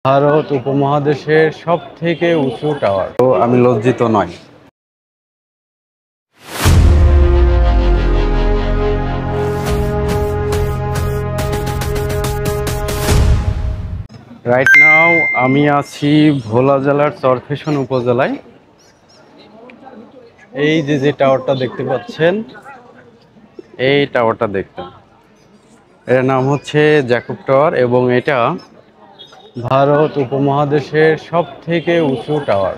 ভারত উপমহাদেশের সবথেকে উঁচু টাওয়ার। তো আমি লজ্জিত নই। রাইট নাও আমি আছি ভোলা জেলার চরফ্যাশন উপজেলায়। এই যে টাওয়ারটা দেখতে পাচ্ছেন, এই টাওয়ারটা দেখতে, এর নাম হচ্ছে জ্যাকব টাওয়ার এবং এটা ভারত উপমহাদেশের সবথেকে উঁচু টাওয়ার।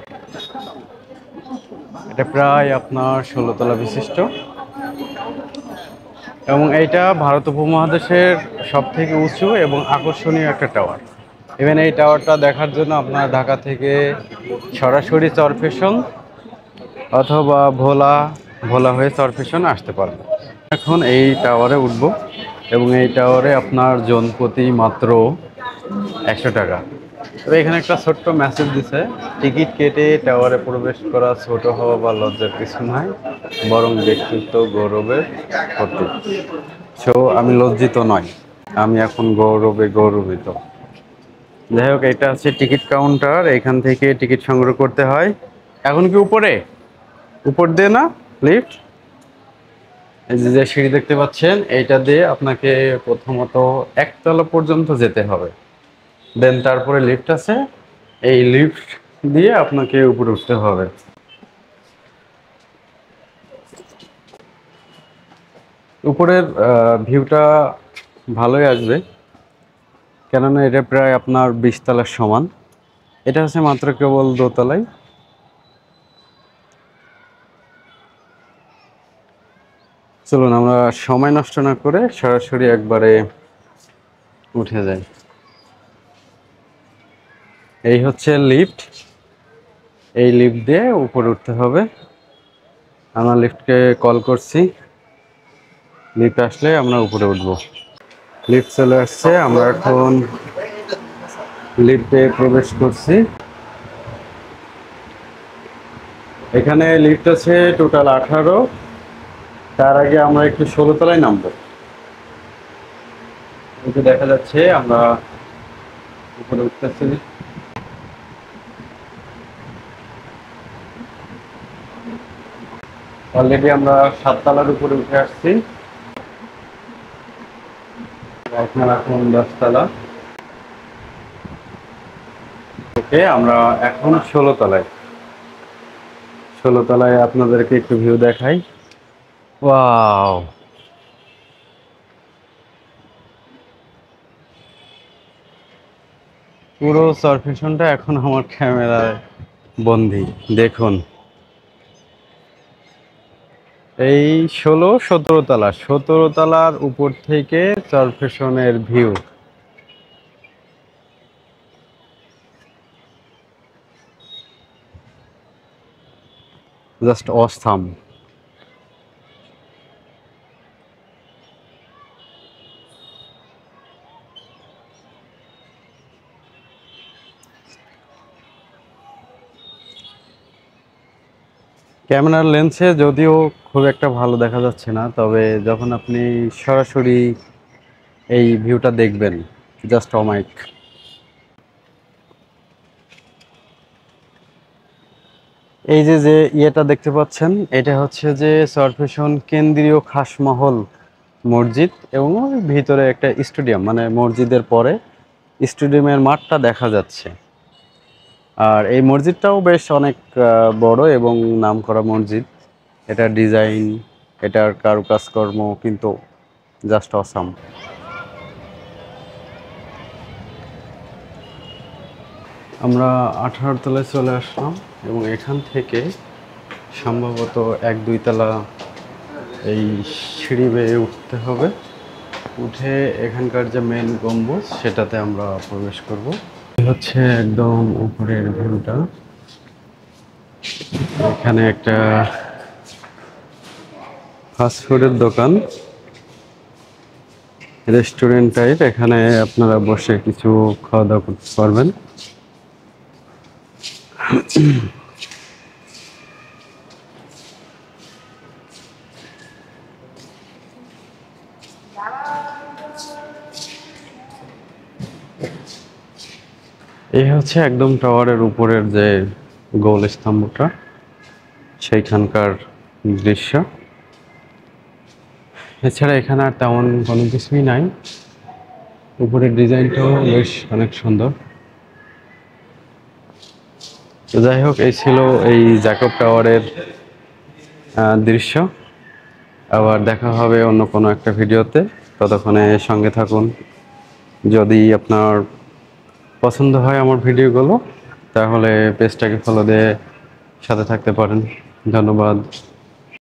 এটা প্রায় আপনার 16 তলা বিশিষ্ট এবং এইটা ভারত উপমহাদেশের সবথেকে উঁচু এবং আকর্ষণীয় একটা টাওয়ার। ইভেন এই টাওয়ারটা দেখার জন্য আপনার ঢাকা থেকে সরাসরি চরফ্যাশন অথবা ভোলা হয়ে চরফ্যাশন আসতে পারবেন। এখন এই টাওয়ারে উঠব এবং এই টাওয়ারে আপনার জন প্রতি মাত্র 100 টাকা। তবে এখানে একটা ছোট্ট মেসেজ দিছে, টিকিট কেটে টাওয়ারে প্রবেশ করা ছোট হওয়া বা লজ্জার কিছু নয়, বরং ব্যক্তিত্ব গৌরবের প্রতীক। সো আমি লজ্জিত নয়, আমি এখন গৌরবিত। যাই হোক, এটা হচ্ছে টিকিট কাউন্টার, এখান থেকে টিকিট সংগ্রহ করতে হয়। এখন কি উপর দিয়ে না লিফট, এই যে সিঁড়ি দেখতে পাচ্ছেন, এইটা দিয়ে আপনাকে প্রথমত একতলা পর্যন্ত যেতে হবে, দেন তারপরে লিফট আছে, এই লিফট দিয়ে আপনাকে উপরে উঠতে হবে। উপরের ভিউটা ভালোই আসবে, কেননা এটা প্রায় আপনার 20 তলার সমান। এটা হচ্ছে মাত্র কেবল দোতলায়। চলুন আমরা সময় নষ্ট না করে সরাসরি একবারে উঠে যাই। এই হচ্ছে লিফট, এই লিফট দিয়ে উপরে উঠতে হবে। আমরা লিফটকে কল করছি, লিফট আসলে আমরা উপরে উঠব। লিফট চলে আসছে, আমরা এখন লিফটে প্রবেশ করছি। এখানে লিফট আছে টোটাল 18। তার আগে আমরা একটু 16 তলায় নামবো। এই যে দেখা যাচ্ছে আমরা উপরে উঠতেছি। অলরেডি আমরা 7 তলার উপরে উঠে আসছি, এখন 10 তলা। ওকে, আমরা এখন 16 তলায়। 16 তলায় আপনাদেরকে একটু ভিউ দেখাই। ওয়াও, পুরো সারফেশনটা এখন আমার ক্যামেরায় বন্দি। দেখুন, এই 17 তলা, 17 তলার উপর থেকে সারফেশনের ভিউ। Just awesome. ক্যামেরার লেন্সে যদিও খুব একটা ভালো দেখা যাচ্ছে না, তবে যখন আপনি সরাসরি এই ভিউটা দেখবেন, জাস্ট অমাইক। এই যে ইয়েটা দেখতে পাচ্ছেন, এটা হচ্ছে যে চরফ্যাশন কেন্দ্রীয় খাসমহল মসজিদ এবং ওর ভিতরে একটা স্টেডিয়াম, মানে মসজিদের পরে স্টেডিয়ামের মাঠটা দেখা যাচ্ছে। আর এই মসজিদটাও বেশ অনেক বড় এবং নামকরা মসজিদ। এটা ডিজাইন, এটার কারুকাজকর্ম কিন্তু জাস্ট অসাম। আমরা 18 তলায় চলে আসলাম এবং এখান থেকে সম্ভবত 1-2 তলা এই সিঁড়ি বেয়ে উঠতে হবে। উঠে এখানকার যে মেন গম্বুজ, সেটাতে আমরা প্রবেশ করব। হচ্ছে একদম উপরের ভিউটা। এখানে একটা ফাস্টফুডের দোকান, রেস্টুরেন্ট টাইপ। এখানে আপনারা বসে কিছু খাওয়া দাওয়া করতে পারবেন। এই হচ্ছে একদম টাওয়ারের উপরের যে গোল স্তম্ভটা, সেইখানকার দৃশ্য। এছাড়া এখানে আর তেমন কোনো কিছুই নাই। উপরের ডিজাইনটাও বেশ অনেক সুন্দর। তো যাই হোক, এই ছিল এই জ্যাকব টাওয়ারের দৃশ্য। আবার দেখা হবে অন্য কোনো একটা ভিডিওতে। ততক্ষণে সঙ্গে থাকুন। যদি আপনার পছন্দ হয় আমার ভিডিওগুলো, তাহলে পেজটাকে ফলো দিয়ে সাথে থাকতে পারেন। ধন্যবাদ।